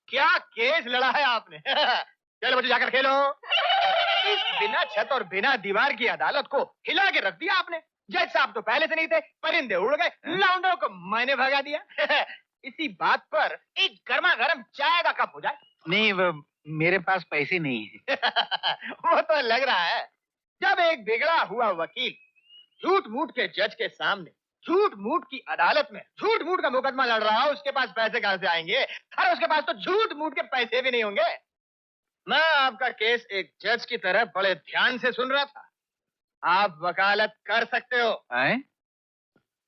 क्या केस लड़ा है आपने। चलो बच्चे जाकर खेलो। इस बिना छत और बिना दीवार की अदालत को हिला के रख दिया आपने। जज साहब तो पहले से नहीं थे, परिंदे उड़ गए, लौंडों को मैंने भगा दिया। इसी बात पर एक गर्मा गर्म चाय का कप हो जाए। नहीं, वो मेरे पास पैसे नहीं है। वो तो लग रहा है। जब एक बिगड़ा हुआ वकील झूठ मूठ के जज के सामने झूठ मूठ की अदालत में झूठ मूठ का मुकदमा लड़ रहा हो, उसके पास पैसे कहां से आएंगे? अरे उसके पास तो झूठ मूठ के पैसे भी नहीं होंगे। मैं आपका केस एक जज की तरह बड़े ध्यान से सुन रहा था। आप वकालत कर सकते हो। आए?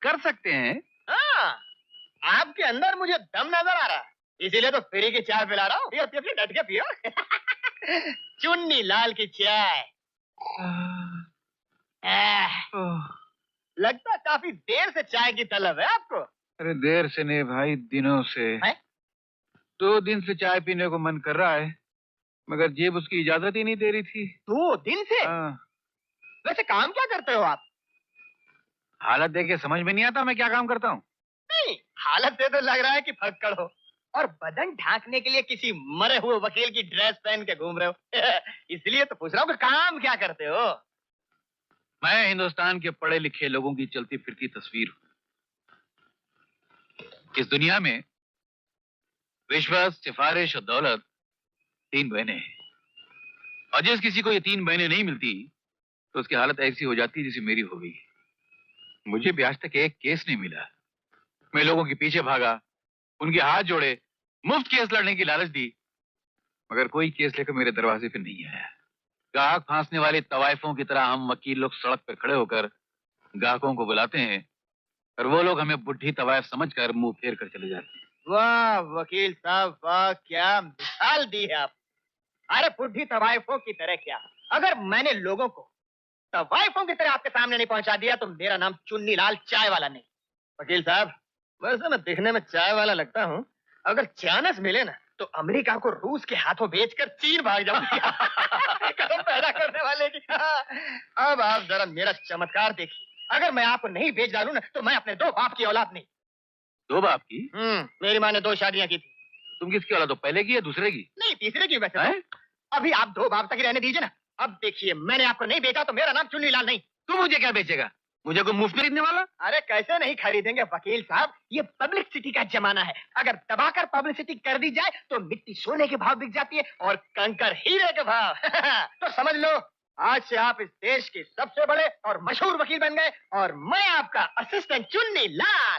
कर सकते हैं? हाँ, आपके अंदर मुझे दम नजर आ रहा है, इसीलिए तो फ्री की चाय पिला रहा हूँ। पियो पियो पियो, डट के पियो। चुन्नी लाल की चाय। लगता है काफी देर से चाय की तलब है आपको। अरे देर से नहीं भाई, दिनों से। है? 2 दिन से चाय पीने को मन कर रहा है, मगर जेब उसकी इजाजत ही नहीं दे रही थी। 2 दिन से? हाँ। वैसे काम क्या करते हो आप? हालत देख के समझ में नहीं आता मैं क्या काम करता हूँ। नहीं, हालत से तो लग रहा है कि फक्कड़ हो और बदन ढांकने के लिए किसी मरे हुए वकील की ड्रेस पहन के घूम रहे हो। इसलिए तो पूछ रहा हूँ कि काम क्या करते हो। मैं हिंदुस्तान के पढ़े लिखे लोगों की चलती फिरती तस्वीर हूँ। इस दुनिया में विश्वास, सिफारिश और दौलत 3 बहनें हैं, और जिस किसी को ये 3 बहनें नहीं मिलती तो उसकी हालत ऐसी हो जाती है जैसे मेरी हो गई। मुझे भी आज तक एक केस नहीं मिला। मैं लोगों के पीछे भागा, उनके हाथ जोड़े, मुफ्त केस लड़ने की लालच दी, मगर कोई केस लेकर मेरे दरवाजे पे नहीं आया। ग्राहक फांसने वाली तवाइफों की तरह हम वकील लोग सड़क पर खड़े होकर ग्राहकों को बुलाते हैं, और वो लोग हमें बुढ़ी तवाइफ समझकर मुंह फेर कर चले जाते हैं। वाह वकील साहब वाह, क्या मिसाल दी है आप। अरे बुढ़ी तवाइफों की तरह क्या, अगर मैंने लोगों को तवाइफों की तरह आपके सामने नहीं पहुंचा दिया तो मेरा नाम चुन्नी लाल चाय वाला नहीं। वकील साहब, वैसे मैं दिखने में चाय वाला लगता हूँ, अगर चांस मिले ना तो अमेरिका को रूस के हाथों बेचकर चीन भाग जाऊंगा। कसम पैदा करने वाले की। अब आप जरा मेरा चमत्कार देखिए, अगर मैं आपको नहीं बेच डालूं ना तो मैं अपने 2 बाप की औलाद नहीं। 2 बाप की? मेरी माँ ने 2 शादियां की थी। तुम किसकी औलाद हो, पहले की या दूसरे की? नहीं, तीसरे की। वैसे तो अभी आप 2 बाप तक ही रहने दीजिए ना। अब देखिए, मैंने आपको नहीं बेचा तो मेरा नाम चुन्नी लाल नहीं। तू मुझे क्या बेचेगा? मुझे कोई मुफ्त में खरीदने वाला? अरे कैसे नहीं खरीदेंगे वकील साहब, ये पब्लिसिटी का जमाना है। अगर दबाकर पब्लिसिटी कर दी जाए तो मिट्टी सोने के भाव बिक जाती है और कंकर हीरे के भाव। तो समझ लो, आज से आप इस देश के सबसे बड़े और मशहूर वकील बन गए और मैं आपका असिस्टेंट चुन्नी लाल।